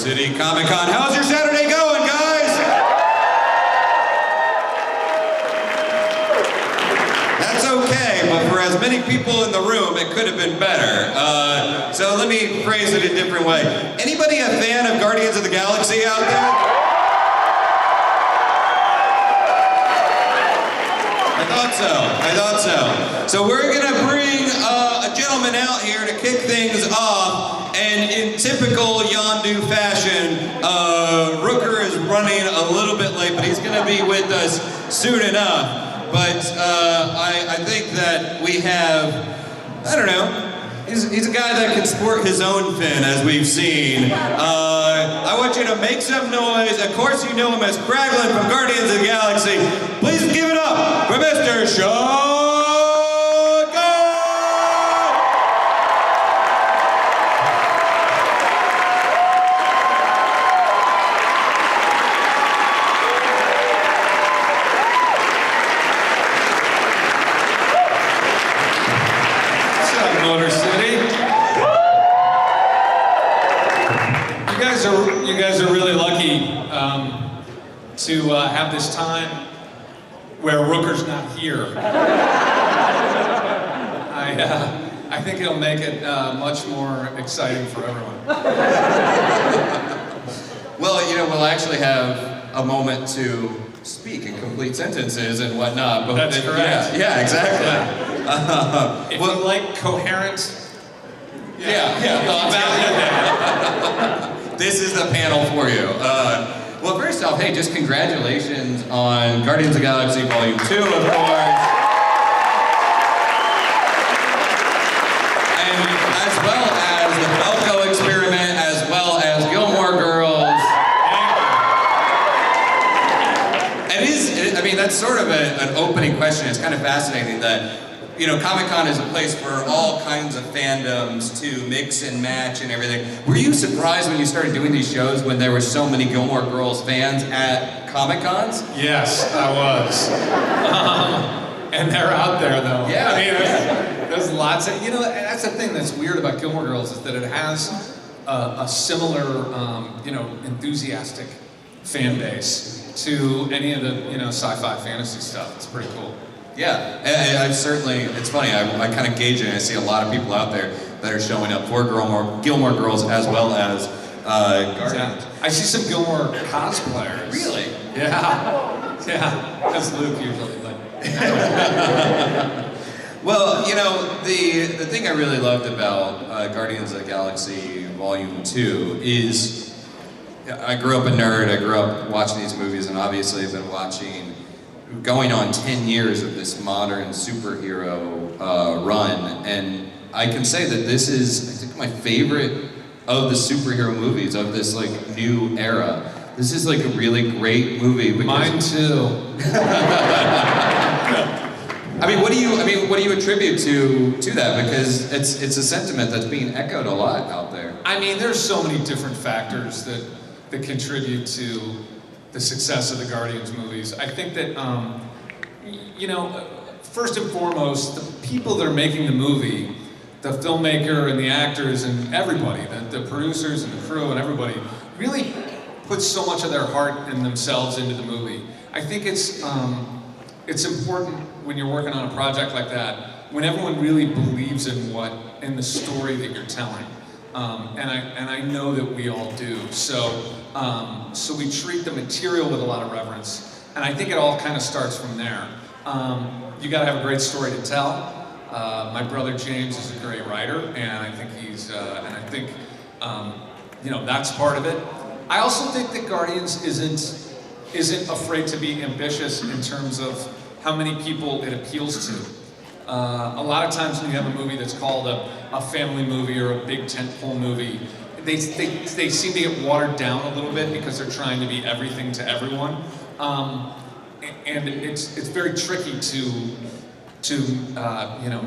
City Comic Con. How's your Saturday going, guys? That's okay, but for as many people in the room, it could have been better. So let me phrase it a different way. Anybody a fan of Guardians of the Galaxy out there? I thought so. So we're gonna bring a gentleman out here to kick things off, and in typical Yondu fashion, Rooker is running a little bit late, but he's gonna be with us soon enough. But I think that we have, I don't know, he's a guy that can sport his own fin, as we've seen. I want you to make some noise. Of course you know him as Kraglin from Guardians of the Galaxy. Please give it up for Mr. Sean Gunn! What's up, Motor City? You guys are really lucky to have this time where Rooker's not here. I think it'll make it much more exciting for everyone. Well, you know, we'll actually have a moment to speak in complete sentences and whatnot. But That's correct. Yeah, exactly. If you like coherent, This is the panel for you. Well, first off, hey, just congratulations on Guardians of the Galaxy Volume 2, of course. And as well as the Falco Experiment, as well as Gilmore Girls. And I mean, that's sort of an opening question. It's kind of fascinating that, you know, Comic-Con is a place for all kinds of fandoms to mix and match and everything. Were you surprised when you started doing these shows when there were so many Gilmore Girls fans at Comic-Cons? yes, I was. And they're out there, though. Yeah, I mean, there's lots of, you know, that's the thing that's weird about Gilmore Girls is that it has a similar, you know, enthusiastic fan base to any of the, you know, sci-fi fantasy stuff. It's pretty cool. Yeah, and I've certainly, it's funny, I kind of gauge it, and I see a lot of people out there that are showing up for Gilmore Girls as well as Guardians. I see some Gilmore cosplayers. Really? Yeah. Yeah. That's Luke usually. But. Well, you know, the thing I really loved about Guardians of the Galaxy Volume 2 is, I grew up a nerd, I grew up watching these movies, and obviously I've been watching going on 10 years of this modern superhero run, and I can say that this is, I think, my favorite of the superhero movies of this like new era. This is like a really great movie. Mine too. I mean, what do you attribute to that? Because it's a sentiment that's being echoed a lot out there. I mean, there's so many different factors that contribute to the success of the Guardians movies. I think that, you know, first and foremost, the people that are making the movie, the filmmaker and the actors and everybody, the producers and the crew and everybody, really put so much of their heart and themselves into the movie. I think it's important when you're working on a project like that, when everyone really believes in the story that you're telling. And I know that we all do. So we treat the material with a lot of reverence. And I think it all kind of starts from there. You gotta have a great story to tell. My brother James is a great writer, and I think you know, that's part of it. I also think that Guardians isn't afraid to be ambitious in terms of how many people it appeals to. A lot of times when you have a movie that's called a family movie or a big tentpole movie, they seem to get watered down a little bit because they're trying to be everything to everyone, and it's very tricky to you know,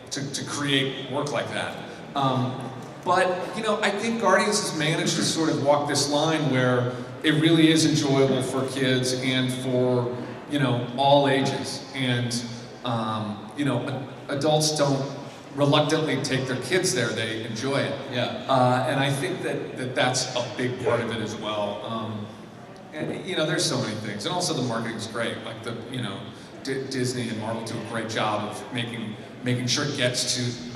to create work like that. But you know, I think Guardians has managed to sort of walk this line where it really is enjoyable for kids and for, you know, all ages, and you know, adults don't reluctantly take their kids there. They enjoy it. Yeah. And I think that's a big part of it as well. And you know, there's so many things, and also the marketing's great. Like Disney and Marvel do a great job of making sure it gets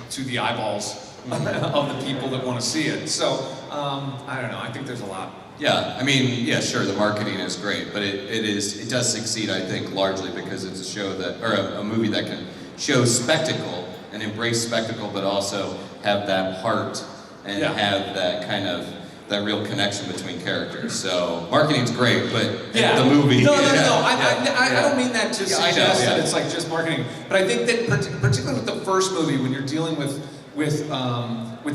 to the eyeballs of the people that want to see it. So I don't know. I think there's a lot. Yeah, I mean, yeah, sure, the marketing is great, but it does succeed, I think, largely because it's a show that, or a movie that can show spectacle and embrace spectacle, but also have that heart and have that kind of, that real connection between characters. So, marketing's great, but the movie... No, I don't mean that to suggest that it's like just marketing, but I think that particularly with the first movie, when you're dealing with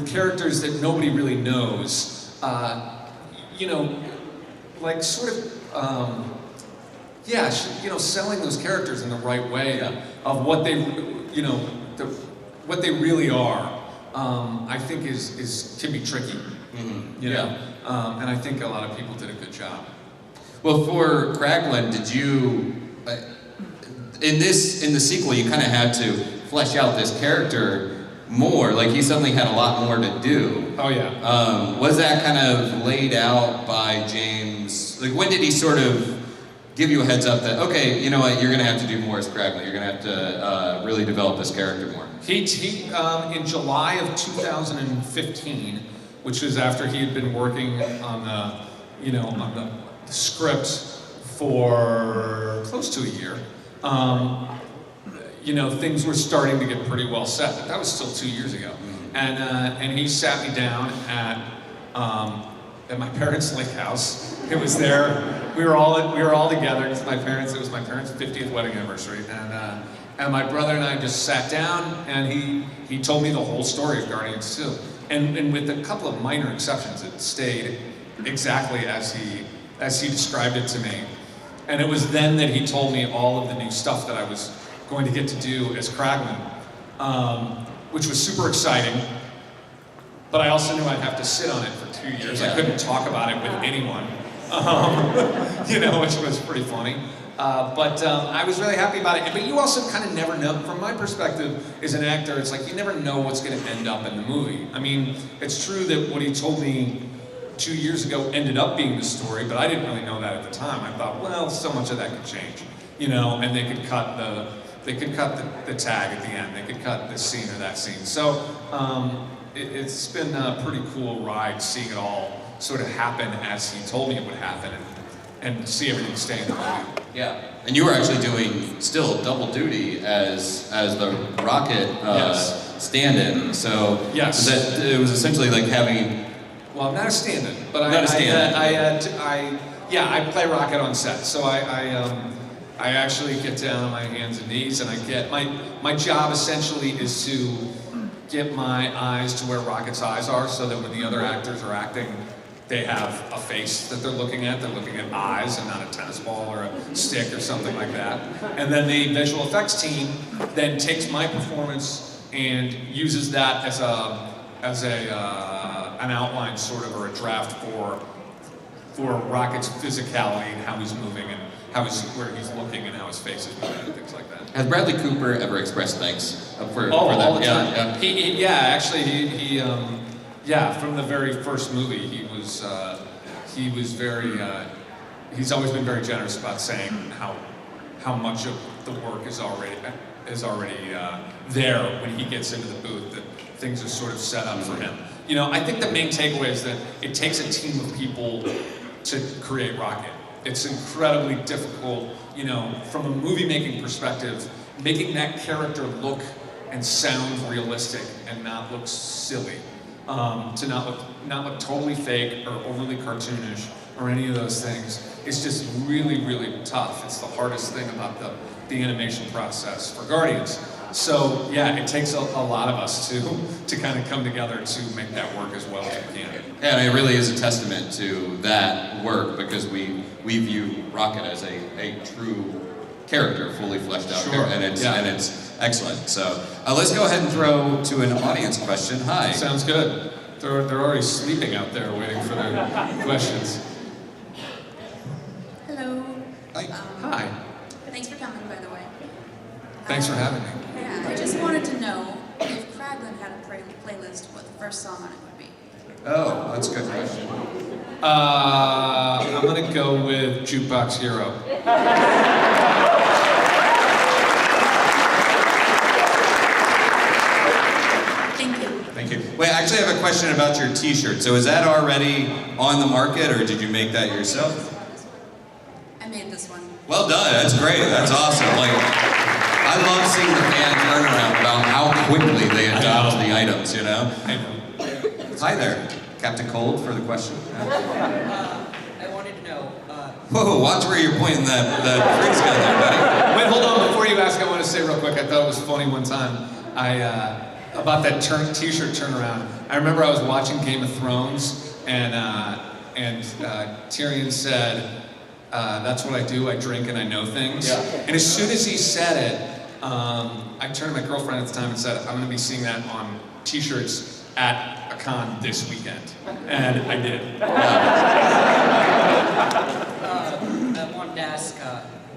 characters that nobody really knows, you know, like sort of, selling those characters in the right way of what they, you know, what they really are, I think can be tricky. Mm-hmm. You know? And I think a lot of people did a good job. Well, for Kraglin, did you, in the sequel, you kind of had to flesh out this character more, like he suddenly had a lot more to do. Oh yeah. Was that kind of laid out by James? Like when did he sort of give you a heads up that, okay, you know what, you're gonna have to do more as Kraglin, you're gonna have to really develop this character more? He in July of 2015, which was after he had been working on the script for close to a year, you know, things were starting to get pretty well set, but that was still 2 years ago. Mm-hmm. And he sat me down at my parents' lake house. It was there. We were all together. It was my parents' 50th wedding anniversary, and my brother and I just sat down, and he told me the whole story of Guardians 2, and with a couple of minor exceptions, it stayed exactly as he described it to me. And it was then that he told me all of the new stuff that I was going to get to do as Kraglin, which was super exciting, but I also knew I'd have to sit on it for 2 years. Yeah. I couldn't talk about it with anyone, you know, which was pretty funny. But I was really happy about it. But you also kind of never know, from my perspective as an actor, it's like you never know what's going to end up in the movie. I mean, it's true that what he told me 2 years ago ended up being the story, but I didn't really know that at the time. I thought, well, so much of that could change, you know, and they could cut the tag at the end. They could cut this scene or that scene. So it's been a pretty cool ride seeing it all sort of happen as he told me it would happen, and see everything stay in the movie. Yeah, and you were actually doing still double duty as the Rocket stand-in. So it was essentially like having. Well, I'm not a stand-in, but not a stand-in. I play Rocket on set. So I actually get down on my hands and knees, and I get my job essentially is to get my eyes to where Rocket's eyes are, so that when the other actors are acting, they have a face that they're looking at. They're looking at eyes and not a tennis ball or a stick or something like that. And then the visual effects team then takes my performance and uses that as an outline sort of, or a draft for Rocket's physicality and how he's moving and where he's looking and how his face is moving and things like that. Has Bradley Cooper ever expressed thanks for that? All the time. Yeah. From the very first movie, he was very. He's always been very generous about saying how much of the work is already there when he gets into the booth. That things are sort of set up for him. You know, I think the main takeaway is that it takes a team of people to create Rocket. It's incredibly difficult, you know, from a movie-making perspective, making that character look and sound realistic and not look silly, to not look totally fake or overly cartoonish or any of those things. It's just really, really tough. It's the hardest thing about the animation process for Guardians. So yeah, it takes a lot of us to kind of come together to make that work as well as we can. And it really is a testament to that work, because we view Rocket as a true character, fully fleshed out character, and it's excellent. So let's go ahead and throw to an audience question. Hi. Sounds good. They're already sleeping out there waiting for their questions. Hello. Hi. Hi. Thanks for coming, by the way. Thanks for having me. Yeah, I just wanted to know if Kraglin as to what the first song on it would be. Oh, that's a good question. I'm gonna go with Jukebox Hero. Thank you. Thank you. Wait, I actually have a question about your t-shirt. So is that already on the market, or did you make that yourself? I made this one. Well done, that's great, that's awesome. Like, I love seeing the fan turnaround about how quickly they adopt the items, you know? I know. Hi there, Captain Cold for the question. I wanted to know. Whoa, watch where you're pointing that freeze gun there, buddy. Wait, hold on. Before you ask, I want to say real quick. I thought it was funny one time. About that t-shirt turnaround. I remember I was watching Game of Thrones, and Tyrion said, "That's what I do. I drink and I know things." Yeah. And as soon as he said it, I turned to my girlfriend at the time and said, "I'm going to be seeing that on t-shirts at a con this weekend," and I did. I wanted to ask,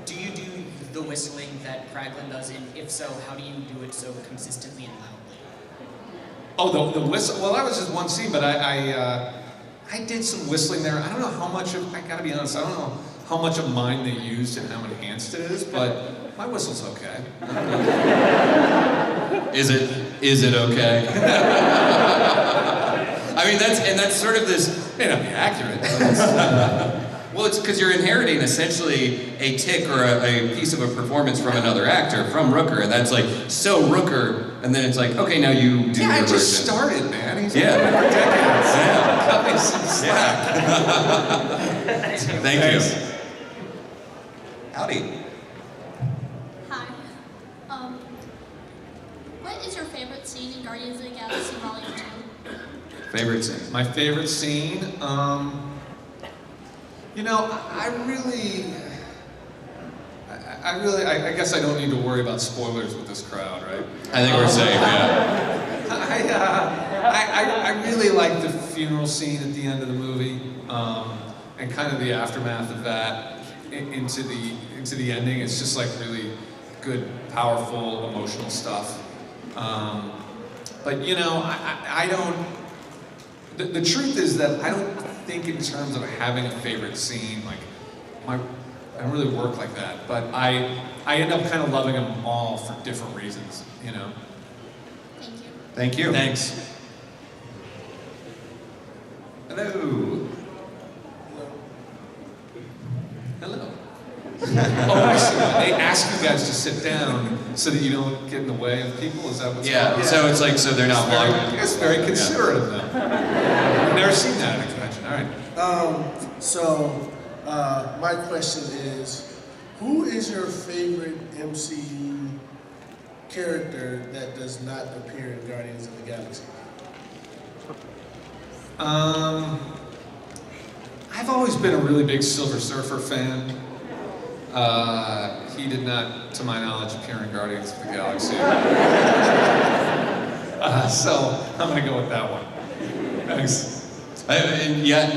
do you do the whistling that Kraglin does, and if so, how do you do it so consistently and loudly? Oh, the whistle. Well, that was just one scene, but I did some whistling there. I don't know how much of. I gotta be honest. I don't know how much of mine they used and how enhanced it is, but my whistle's okay. Is it okay? I mean, that's sort of this. May not be accurate. Well, it's because you're inheriting essentially a tick or a piece of a performance from another actor, from Rooker, and that's like so Rooker, and then it's like, okay, now you do Yeah, your I just version. started, man. He's Yeah. been for decades. Yeah. Cut me some slack. Thank Thanks. you. Howdy. Hi. What is your favorite scene in Guardians of the Galaxy Volume 2? Favorite scene? My favorite scene. You know, I guess I don't need to worry about spoilers with this crowd, right? I think we're safe, yeah. I really like the funeral scene at the end of the movie, and kind of the aftermath of that into the ending. It's just like really good, powerful, emotional stuff. But you know, I don't. The truth is that I don't think in terms of having a favorite scene. Like I don't really work like that, but I end up kind of loving them all for different reasons, you know. Thank you. Thank you. Thanks. Hello. Hello. Oh, I see. They ask you guys to sit down so that you don't get in the way of people. Is that what's going on? So it's like, so they're not blocking. It's very considerate of them. I've never seen that at a convention. All right. My question is, who is your favorite MCU character that does not appear in Guardians of the Galaxy? I've always been a really big Silver Surfer fan. He did not, to my knowledge, appear in Guardians of the Galaxy. So I'm gonna go with that one. Thanks. And yet,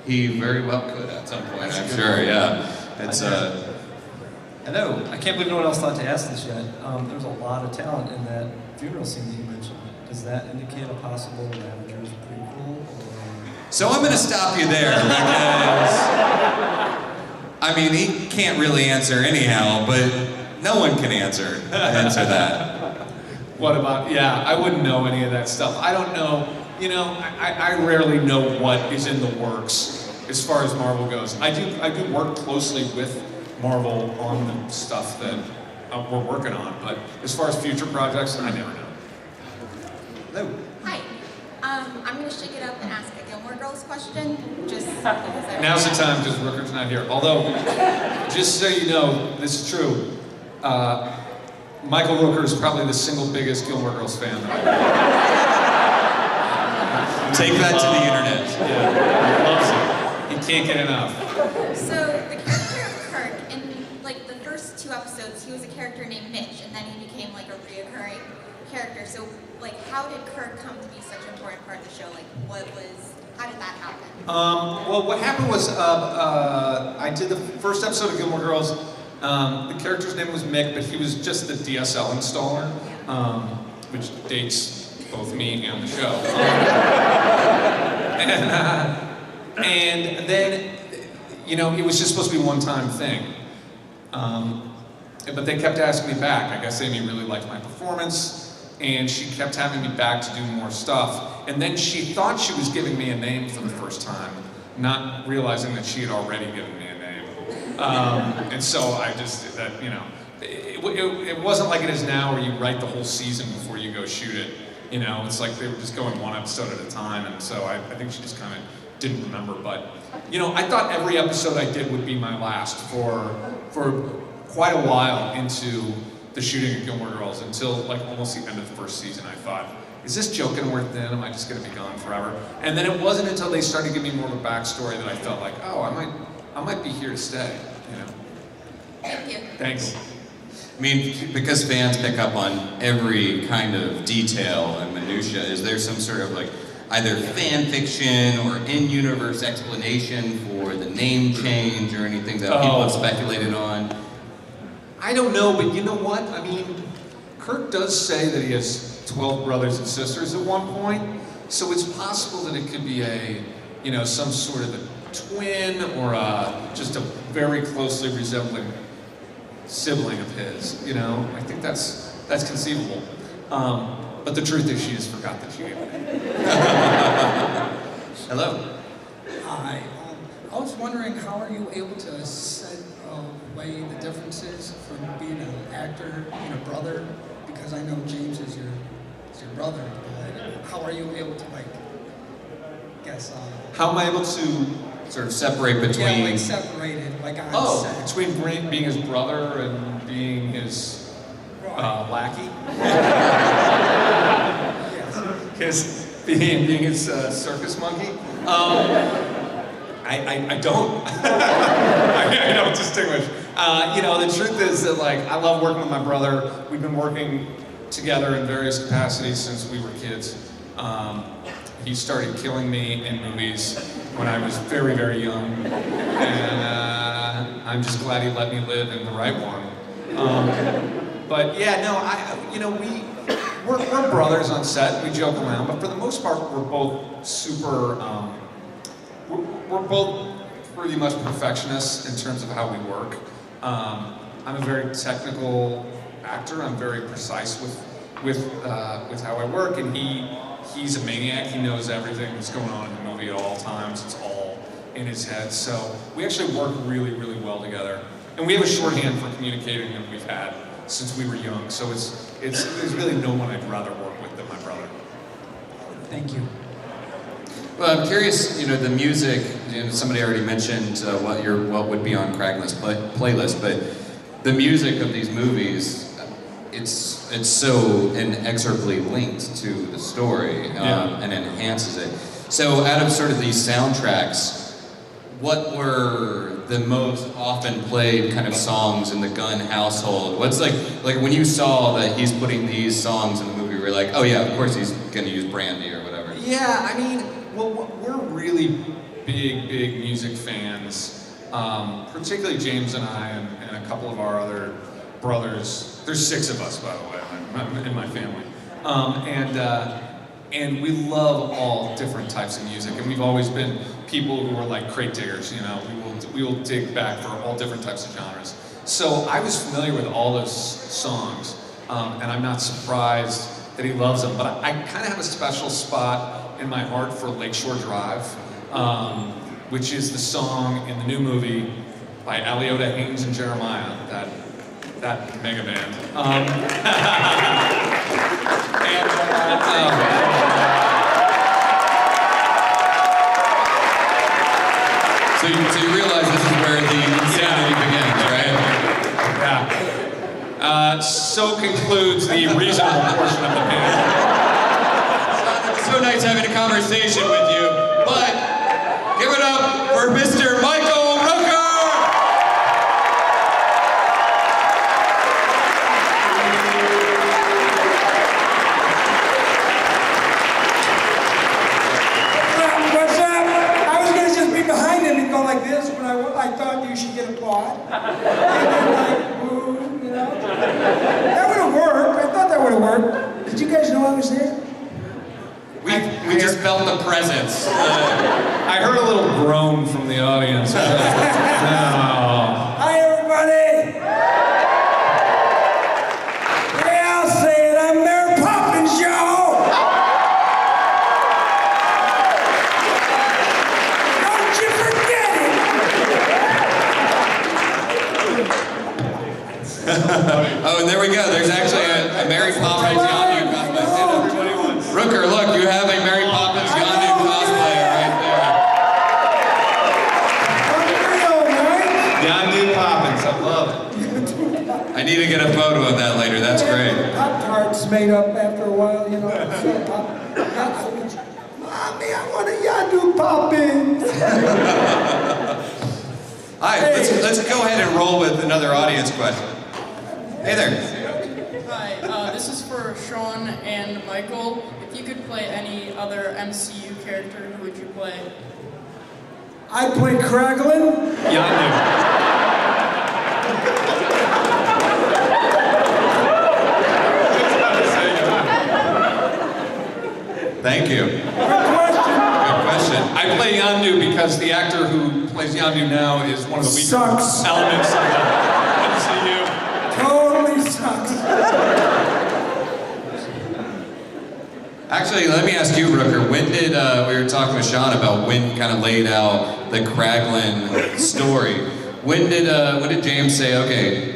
he very well could at some point, I'm sure, yeah. It's, hello. I can't believe no one else thought to ask this yet. There's a lot of talent in that funeral scene that you mentioned. Does that indicate a possible Avengers prequel? So I'm gonna stop you there because, I mean, he can't really answer anyhow, but no one can answer that. What about, yeah, I wouldn't know any of that stuff. I don't know, you know, I rarely know what is in the works as far as Marvel goes. I do work closely with Marvel on the stuff that we're working on, but as far as future projects, I never know. Hello. Hi. I'm going to shake it up and ask a Gilmore Girls question, just because I... Now's the time because Rooker's not here. Although, just so you know, this is true, Michael Rooker is probably the single biggest Gilmore Girls fan that I know. Take that to the internet. Yeah, he loves it. He can't get enough. So, the character of Kirk, in like the first 2 episodes, he was a character named Mitch, and then he became like a reoccurring character. So, like, how did Kirk come to be such an important part of the show? Like, how did that happen? Well, what happened was I did the first episode of Gilmore Girls. The character's name was Mick, but he was just the DSL installer, which dates both me and the show. And then, you know, it was just supposed to be a one-time thing. But they kept asking me back. I guess Amy really liked my performance, and she kept having me back to do more stuff. And then she thought she was giving me a name for the first time, not realizing that she had already given me a name. And so I just, you know, it wasn't like it is now where you write the whole season before you go shoot it. You know, it's like they were just going one episode at a time, and so I think she just kind of didn't remember. But, you know, I thought every episode I did would be my last for quite a while into the shooting of Gilmore Girls, until like almost the end of the first season. I thought, is this joke gonna work then? Am I just gonna be gone forever? And then it wasn't until they started giving me more of a backstory that I felt like, oh, I might be here to stay, you know? Thank you. Thanks. I mean, because fans pick up on every kind of detail and minutia, is there some sort of like either fan fiction or in-universe explanation for the name change or anything that people have speculated on? I don't know, but you know what? I mean, Kirk does say that he has 12 brothers and sisters at one point, so it's possible that it could be a, you know, some sort of a twin or just a very closely resembling sibling of his, you know? I think that's conceivable. But the truth is she just forgot that she gave it. Hello. Hi. I was wondering, how are you able to set away the differences from being an actor and a brother? Because I know James is your brother, but how are you able to, like, how am I able to sort of separate between... Yeah, like separated, like on set. Between being his brother and being his lackey? Yes. Being his circus monkey? I don't. I don't distinguish. You know, the truth is that, like, I love working with my brother. We've been working together in various capacities since we were kids. He started killing me in movies when I was very, very young, and I'm just glad he let me live in the right one. But yeah, no, we're brothers on set. We joke around, but for the most part, we're both super. We're both pretty much perfectionists in terms of how we work. I'm a very technical actor. I'm very precise with how I work, and he's a maniac. He knows everything that's going on in the movie at all times. It's all in his head. So we actually work really, really well together, and we have a shorthand for communicating that we've had since we were young. So there's really no one I'd rather work with than my brother. Thank you. Well, I'm curious, you know, the music, you know, somebody already mentioned what would be on Craiglin's playlist, but the music of these movies, it's so inexorably linked to the story and enhances it. So out of sort of these soundtracks, what were the most often played kind of songs in the Gunn household? What's like when you saw that he's putting these songs in the movie, we're like, oh yeah, of course he's gonna use Brandy or whatever. Yeah, I mean, well, we're really big music fans, particularly James and I and a couple of our other brothers. There's 6 of us, by the way, in my family. And we love all different types of music, and we've always been people who are like crate diggers, you know. We will dig back for all different types of genres. So I was familiar with all those songs, and I'm not surprised that he loves them, but I kind of have a special spot in my heart for Lakeshore Drive, which is the song in the new movie by Aliota, Haynes, and Jeremiah, that mega band. So you realize this is where the insanity begins, right? Yeah. So concludes the reasonable portion of the band. So nice having a conversation with you, but give it up for Mr. Michael Rooker! What's up? I was gonna just be behind him and go like this when I thought you should get applaud. And then like, boo, you know? That would have worked. I thought that would have worked. Did you guys know I was there? We just felt the presence. I heard a little groan from the audience. No. Hi, everybody. Yeah, I'll say it. I'm Mary Poppins, y'all. Don't you forget it. Oh, and there we go. There's actually a Mary Poppins Yondu cosplay. Rooker, look, you have a Mary Poppins Yondu cosplayer right there. Yondu Poppins, I love it. I need to get a photo of that later. That's great. Pop-Tarts made up after a while, you know. Mommy, I want a Yondu Poppins. All right, let's go ahead and roll with another audience question. Hey there. Hi, this is for Sean and Michael. If you could play any other MCU character, who would you play? I play Kraglin. Yondu. Thank you. Good question. Good question. I play Yondu because the actor who plays Yondu now is one of the weaker Sucks. elements of the MCU. Totally sucks. Actually, let me ask you, Rooker. When did we were talking with Sean about when kind of laid out the Kraglin story? When did James say, okay,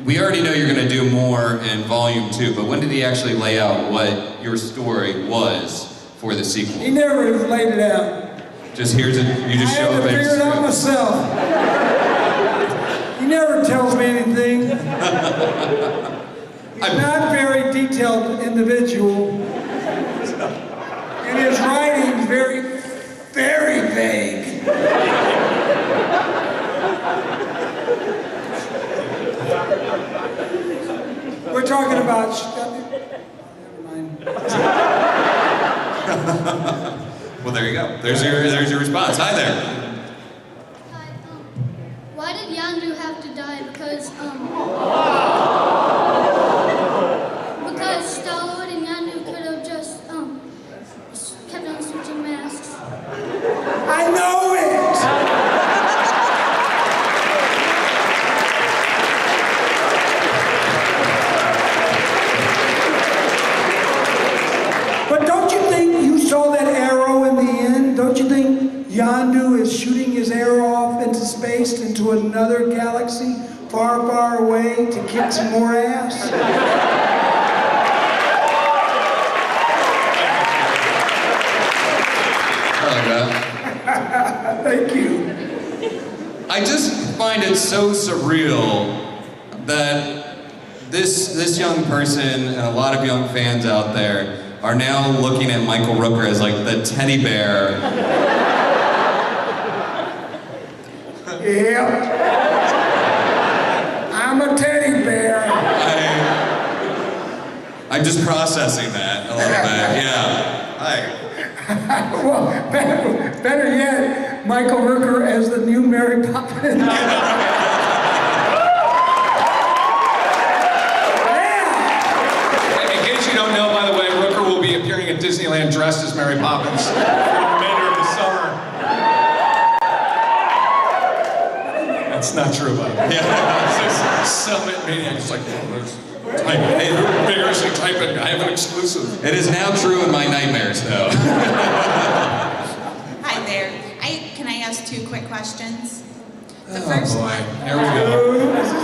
we already know you're going to do more in Volume 2, but when did he actually lay out what your story was for the sequel? He never laid it out. Just here's it. You just show I up had to figure it out and myself. He never tells me anything. He's not a very detailed individual. And his writing is very, very vague. We're talking about... Never mind. Well, there you go. There's your response. Hi there. Hi, why did Yondu have to die? Because Star-Lord and Yondu could have just kept on switching masks. I know it! But don't you think you saw that arrow in the end? Don't you think Yondu is shooting his arrow off into space, into another galaxy, far, far away, to kick some more ass? Thank you. I just find it so surreal that this young person and a lot of young fans out there are now looking at Michael Rooker as like the teddy bear. Yep. I'm a teddy bear. I'm just processing that a little bit. Yeah. Well, better yet, Michael Rooker as the new Mary Poppins. In case you don't know, by the way, Rooker will be appearing at Disneyland dressed as Mary Poppins for the remainder of the summer. That's not true, by the way. Yeah. It's just Summit Maniac. It's like, vigorously typing. I have an exclusive. It is now true in my nightmares, though. Hi there. Can I ask 2 quick questions? The Oh first boy, one. here we go. Is this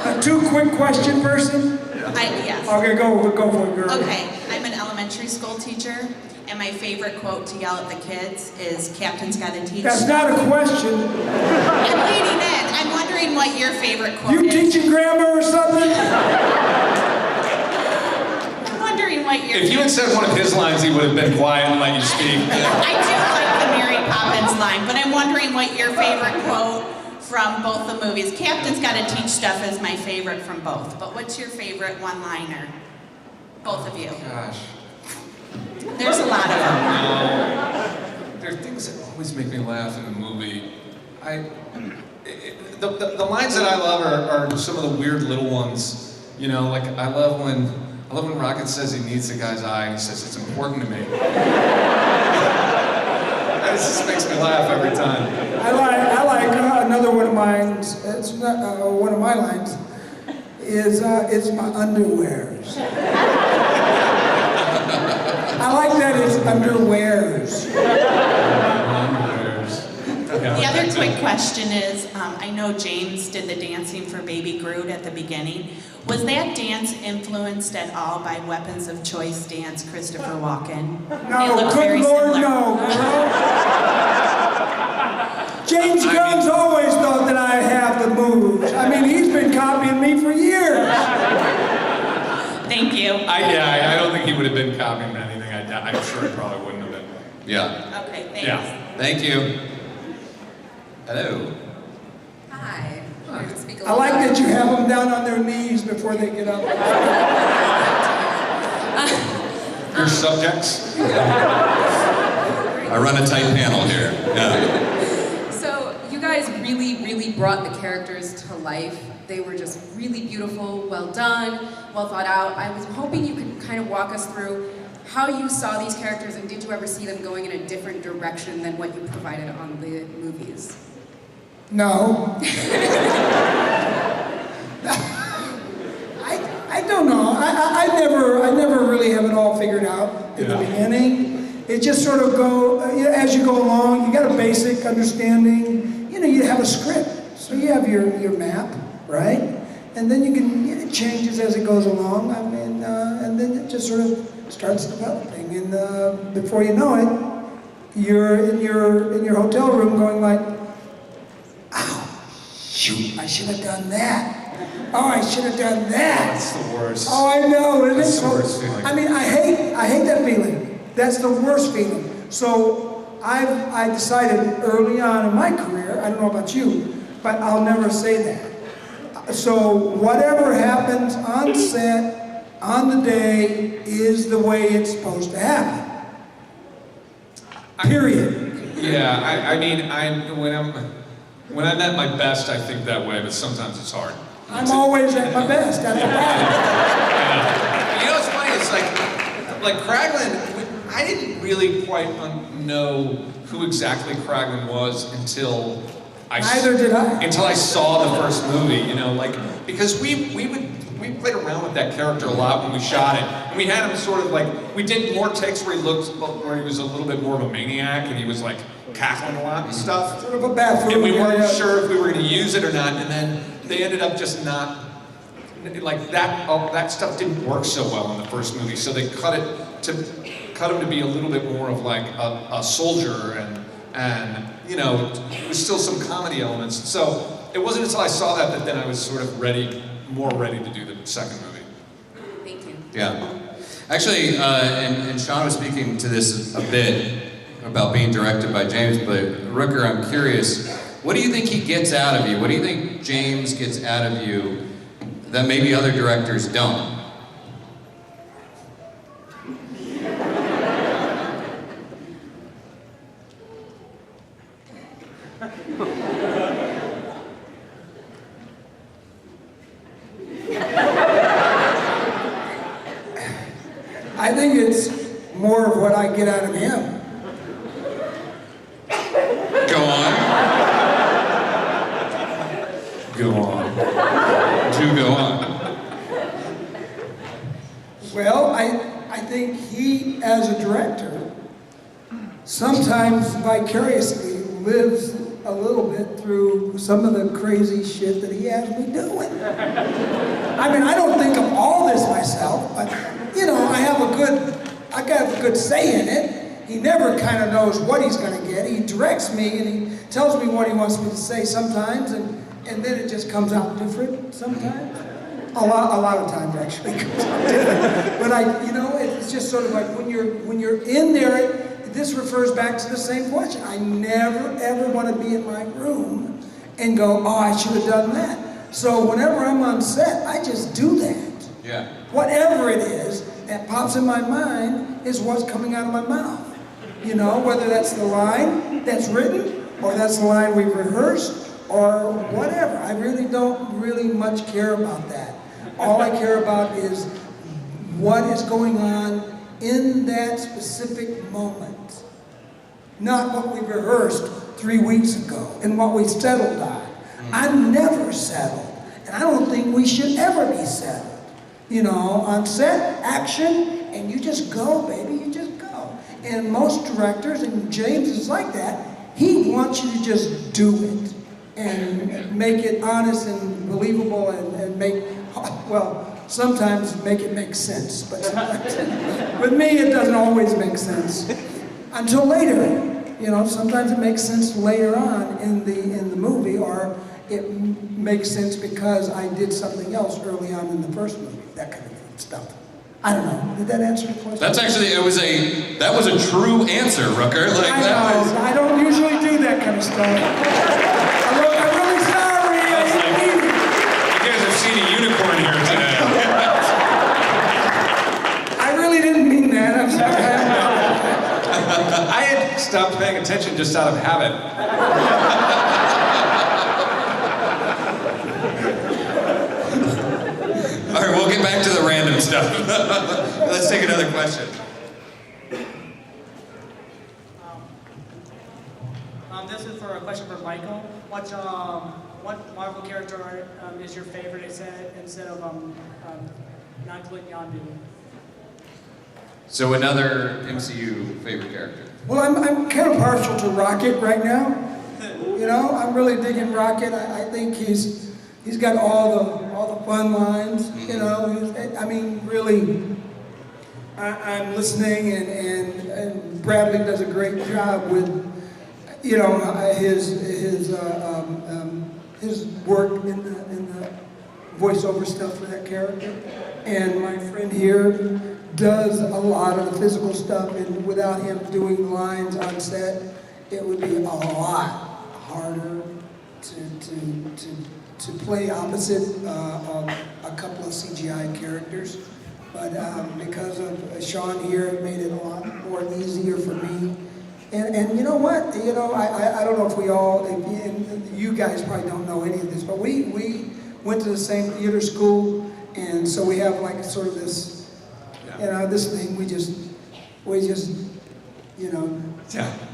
a 2-quick question person? Yes. Okay, go for it, girl. Okay, I'm an elementary school teacher, and my favorite quote to yell at the kids is, "Captain's gotta teach." That's not a question. I'm leading in. I'm wondering what your favorite quote You is. teaching grammar or something? I'm wondering what your If you had said one of his lines, he would have been quiet and let you speak. I do like the Mary Poppins line, but I'm wondering what your favorite quote from both the movies. Captain's Gotta Teach Stuff is my favorite from both, but what's your favorite one-liner? Both of you. Gosh. There's a lot of them. There are things that always make me laugh in the movie. The lines that I love are some of the weird little ones. You know, like I love when Rocket says he needs the guy's eye, and he says it's important to me. This just makes me laugh every time. I like another one of mine. It's not, one of my lines is it's my underwears. I like that it's underwears. The other quick question is, I know James did the dancing for Baby Groot at the beginning. Was that dance influenced at all by Weapons of Choice dance, Christopher Walken? No, good Lord, no, girl. James Gunn's always thought that I have the moves. I mean, he's been copying me for years. Thank you. I don't think he would have been copying anything. I'm sure he probably wouldn't have been. Yeah. Okay, thanks. Yeah. Thank you. Hello. Hi. I like that you have them down on their knees before they get up. Your subjects? I run a tight panel here. Yeah. So you guys really brought the characters to life. They were just really beautiful, well done, well thought out. I was hoping you could kind of walk us through how you saw these characters, and did you ever see them going in a different direction than what you provided on the movies? No. I don't know. I never really have it all figured out in the beginning. It just sort of as you go along, you got a basic understanding. You have a script. So you have your map, right? And then it changes as it goes along. I mean, and then it just sort of starts developing. And before you know it, you're in your hotel room going like, "Ow, shoot, I should have done that. Oh, I should have done that." That's the worst. Oh, I know. That's the worst feeling. I mean, I hate that feeling. That's the worst feeling. So I decided early on in my career, I don't know about you, but I'll never say that. So whatever happens on set, on the day, is the way it's supposed to happen. Period. Yeah, I mean, when I'm at my best, I think that way, but sometimes it's hard. I'm always at my best, at the bottom. You know what's funny? It's like Kraglin, I didn't really quite know who exactly Kraglin was until Neither did I. Until I saw the first movie, because we played around with that character a lot when we shot it. And we had him sort of we did more takes where he was a little bit more of a maniac and he was like cackling a lot and stuff. Sort of a bathroom. And we weren't sure if we were going to use it or not. And then they ended up just not, that stuff didn't work so well in the first movie. So they cut him to be a little bit more of like a soldier and there was still some comedy elements. So it wasn't until I saw that then I was sort of more ready to do the second movie. Thank you. Yeah. Actually, and Sean was speaking to this a bit about being directed by James, but Rooker, I'm curious, what do you think he gets out of you? What do you think James gets out of you that maybe other directors don't? I think it's more of what I get out of him. Go on. Go on. Do go on. Well, I think he, as a director, sometimes vicariously lives a little bit through some of the crazy shit that he has me doing. I mean, I don't think of all this myself, but I got a good say in it. He never kind of knows what he's going to get. He directs me and he tells me what he wants me to say sometimes, and then it just comes out different sometimes. A lot of times actually it comes out different. But it's just sort of like when you're in there, this refers back to the same question. I never ever want to be in my room and go, oh, I should have done that. So whenever I'm on set, I just do that. Yeah. Whatever it is that pops in my mind is what's coming out of my mouth. Whether that's the line that's written, or that's the line we've rehearsed, or whatever. I really don't much care about that. All I care about is what is going on in that specific moment. not what we rehearsed 3 weeks ago and what we settled on. I'm never settled, and I don't think we should ever be settled. You know, on set, action, and you just go, baby, you just go. And most directors, and James is like that, he wants you to just do it and make it honest and believable and make, well, sometimes make it make sense, but with me it doesn't always make sense until later. You know, sometimes it makes sense later on in the movie, or it makes sense because I did something else early on in the first movie, that kind of stuff. I don't know. Did that answer the question? That's actually, that was a true answer, Rooker. Like, I don't usually do that kind of stuff. I'm really sorry. I didn't mean it. You guys have seen a unicorn here today. I really didn't mean that. I'm sorry. I had stopped paying attention just out of habit. All right, we'll get back to the random stuff. Let's take another question. This is for a question for Michael. What Marvel character is your favorite instead of not including Yondu? So another MCU favorite character. Well, I'm kind of partial to Rocket right now. You know, I'm really digging Rocket. I think he's got all the fun lines. You know, I mean, really, I'm listening, and Bradley does a great job with, you know, his work in the voiceover stuff for that character. And my friend here does a lot of the physical stuff, and without him doing lines on set, it would be a lot harder to play opposite a couple of CGI characters. But because of Sean here, it made it a lot more easier for me. And you know what? You know, I don't know if we all, and you guys probably don't know any of this, but we went to the same theater school, and so we have like sort of this, you know, this thing, we just, you know,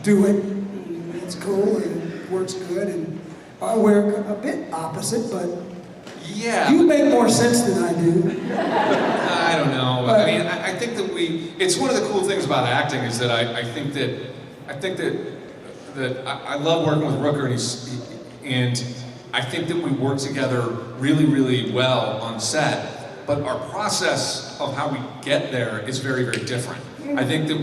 do it, and it's cool, and it works good, and we're a bit opposite, but yeah, you make more sense than I do. I don't know. I mean, I think that it's one of the cool things about acting is that I think that I love working with Rooker, and I think that we work together really, really well on set. But our process of how we get there is very, very different. I think that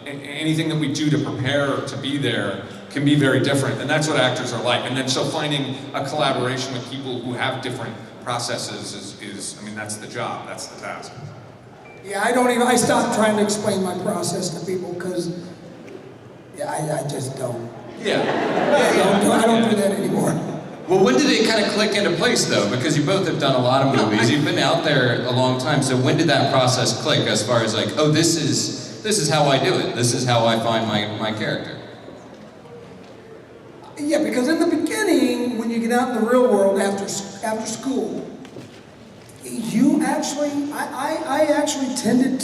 anything that we do to prepare to be there can be very different, and that's what actors are like. And then so finding a collaboration with people who have different processes is I mean, that's the job, that's the task. Yeah, I stopped trying to explain my process to people because, I just don't. Yeah. I don't do that anymore. Well, when did it kind of click into place, though? Because you both have done a lot of movies. You've been out there a long time. So when did that process click as far as like, oh, this is how I do it. This is how I find my character. Yeah, because in the beginning, when you get out in the real world after school, you actually, I actually tended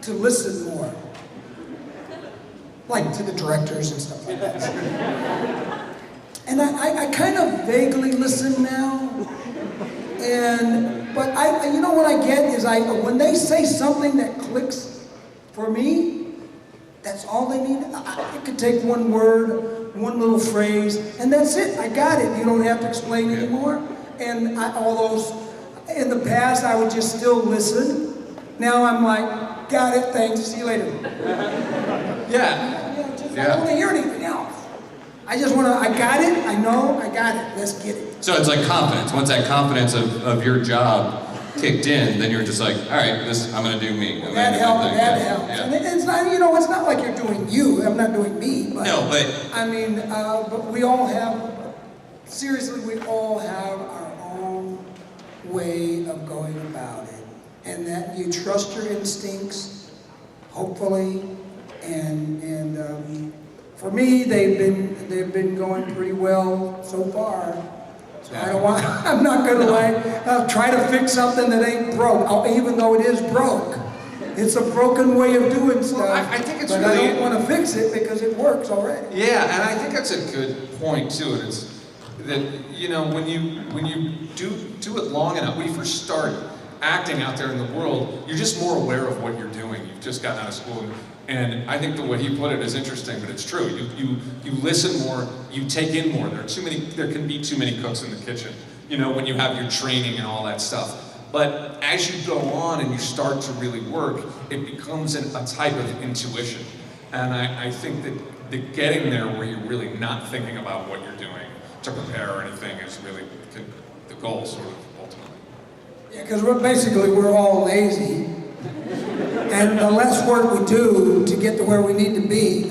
to listen more. Like to the directors and stuff like that. And I kind of vaguely listen now. But you know what I get is when they say something that clicks for me, that's all they need. It could take one word, one little phrase, and that's it. I got it. You don't have to explain anymore. And all those, in the past, I would just still listen. Now I'm like, got it, thanks, see you later. Yeah. I don't want to hear anything else. I just want to, I got it, I know, I got it, let's get it. So it's like confidence. Once that confidence of your job kicked in, then you're just like, all right, I'm going to do me. That helps. Yeah. And it's not, it's not like you're doing you. I'm not doing me. But, no, but... I mean, but we all have, seriously, we all have our own way of going about it. And that you trust your instincts, hopefully, and for me, they've been going pretty well so far. So I'm not gonna try to fix something that ain't broke, even though it is broke. It's a broken way of doing stuff. Well, I think it's but really... I don't want to fix it because it works already. Yeah, and I think that's a good point too. And it's that, you know, when you do it long enough, when you first start acting out there in the world, you're just more aware of what you're doing. You've just gotten out of school, and I think the way he put it is interesting, but it's true. You listen more, you take in more. There can be too many cooks in the kitchen, you know, when you have your training and all that stuff. But as you go on and you start to really work, it becomes a type of intuition. And I think that getting there where you're really not thinking about what you're doing to prepare or anything is really the goal, sort of, ultimately. Yeah, because we're all lazy. And the less work we do to get to where we need to be,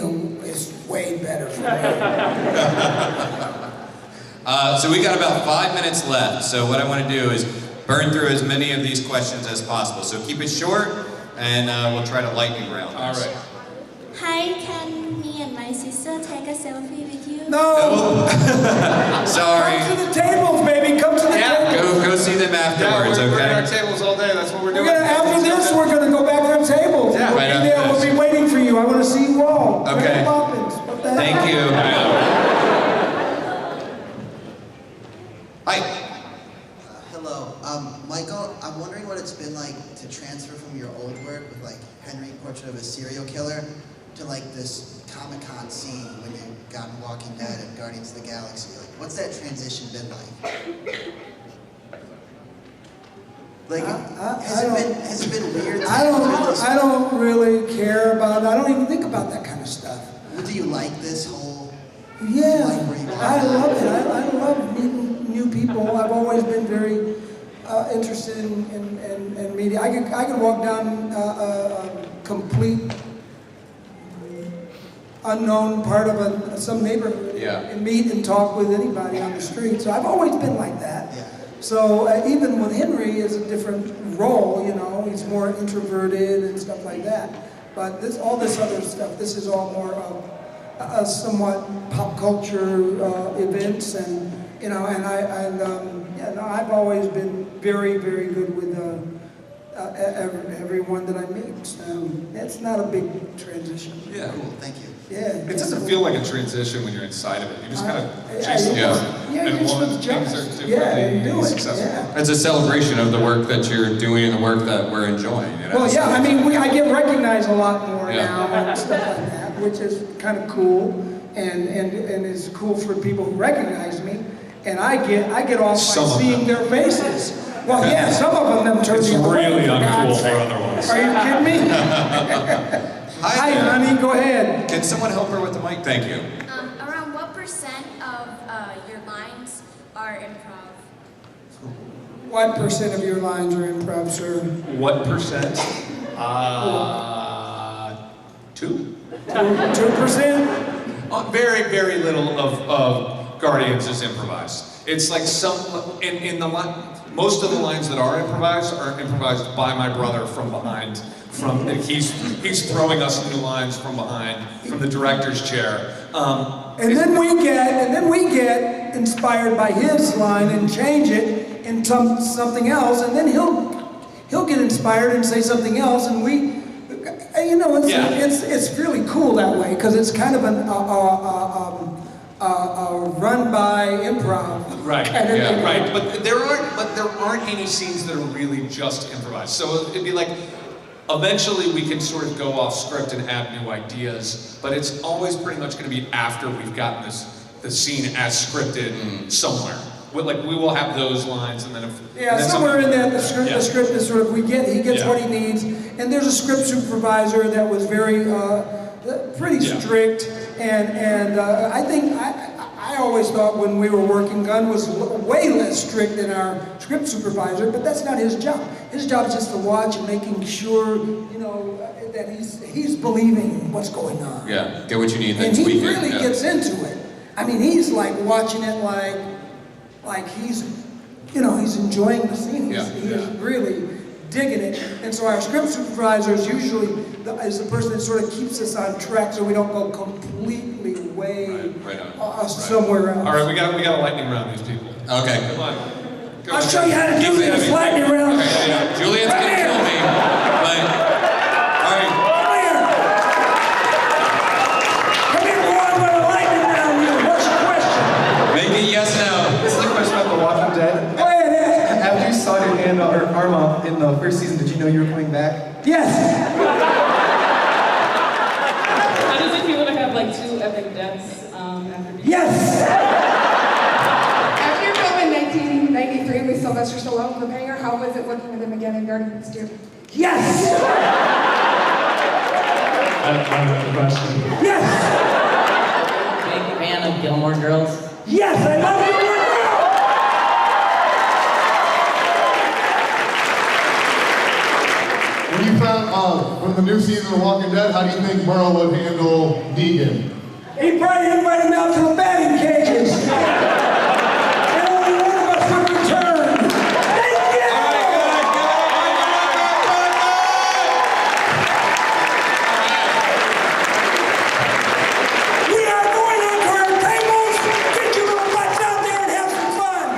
it's way better for me. So we got about 5 minutes left. So what I want to do is burn through as many of these questions as possible. So keep it short, and we'll try to lightning round. All right. Hi, can me and my sister take a selfie with you? No! Sorry. Come to the tables, baby. Come to the tables. Go see them afterwards, we're okay? at our tables all day. That's what we're doing. After this, we're going to go back to our tables. Yeah, right We'll be there. We'll be waiting for you. I want to see you all. Okay. What the Thank hell? you. Hi. Hello. Michael, I'm wondering what it's been like to transfer from your old work with like Henry, Portrait of a Serial Killer, to like this Comic-Con scene when you got in Walking Dead and Guardians of the Galaxy. Like, what's that transition been like? Like, has it been weird? I don't really care about it. I don't even think about that kind of stuff. Do you like this whole? Yeah, Like where you I love it. I love meeting new people. I've always been very interested in media. I could walk down a complete unknown part of some neighborhood and meet and talk with anybody on the street. So I've always been like that. Yeah. So even with Henry, is a different role. You know, he's more introverted and stuff like that. But all this other stuff, this is all more somewhat pop culture events, and you know, I've always been very, very good with everyone that I meet. It's not a big transition. Yeah. Cool. Thank you. Yeah. It doesn't feel like a transition when you're inside of it. You just kind of chase the Yeah, and you one just things are differently and do it. successful. Yeah. It's a celebration of the work that you're doing and the work that we're enjoying. You know? Well, yeah, I mean, I get recognized a lot more Yeah. now and stuff like that, which is kind of cool, and it's cool for people who recognize me, and I get off by seeing their faces. Well, yeah, some of them turn It's the other way. really uncool for other ones. Are you kidding me? Hi, honey, go ahead. Can someone help her with the mic? Thank you. Around what % of your lines are improv? What % of your lines are improv, sir? What percent? 2. 2%? Very, very little of Guardians is improvised. It's like most of the lines that are improvised by my brother from behind. He's throwing us new lines from behind, from the director's chair. And then we get inspired by his line and change it into something else, and then he'll get inspired and say something else, and it's really cool that way, because it's kind of a run by improv. Right. Kind of thing. Right. But there aren't any scenes that are really just improvised. So it'd be like, eventually we can sort of go off script and add new ideas, but it's always pretty much going to be after we've gotten the scene as scripted somewhere. We will have those lines, and then somewhere in that the script is sort of he gets what he needs, and there's a script supervisor that was very pretty strict, and I think I always thought when we were working, Gunn was way less strict than our script supervisor, but that's not his job. His job is just to watch and making sure, that he's believing what's going on. Yeah, get what you need, then And tweak he it. really gets into it. I mean, he's like watching it like he's enjoying the scene. He's really digging it. And so our script supervisor is usually the person that sort of keeps us on track so we don't go completely way somewhere else. All right, we got to lightning round these people. Okay. Come on. I'll show you how to do this lightning round. Julian's gonna kill me, but right. Come here, boy, I'm gonna light it down you. What's your question? Make it yes, no. This is a question about The Walking Dead. Go ahead, ask. After you saw your hand or arm off in the first season, did you know you were coming back? Yes. How does it feel to have like 2 epic deaths after being... Yes. After your film in 1993 with Sylvester Stallone, Cliffhanger, how was it working with him again in Guardians 2? Yes. I have a question. Yes. Big fan of Gilmore Girls. Yes, I love you. When you found from the new season of Walking Dead, how do you think Merle would handle Negan? He probably invited him out to the batting cages. And only one of us would return. Thank you! We are going on to our tables. Get your little butts out there and have some fun.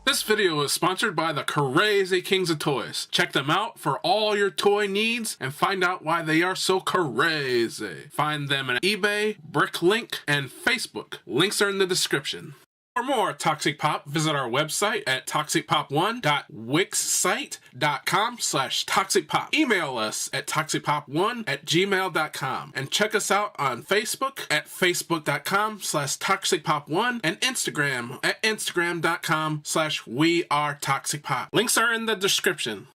This video is sponsored by the Crazy Kings of Toys. Check them out for all your toy needs and find out why they are so crazy. Find them on eBay, Bricklink, and Facebook. Links are in the description. For more Toxic Pop, visit our website at toxicpop1.wixsite.com/toxicpop. Email us at toxicpop1@gmail.com and check us out on Facebook at facebook.com/toxicpop1 and Instagram at instagram.com/wearetoxicpop. Links are in the description.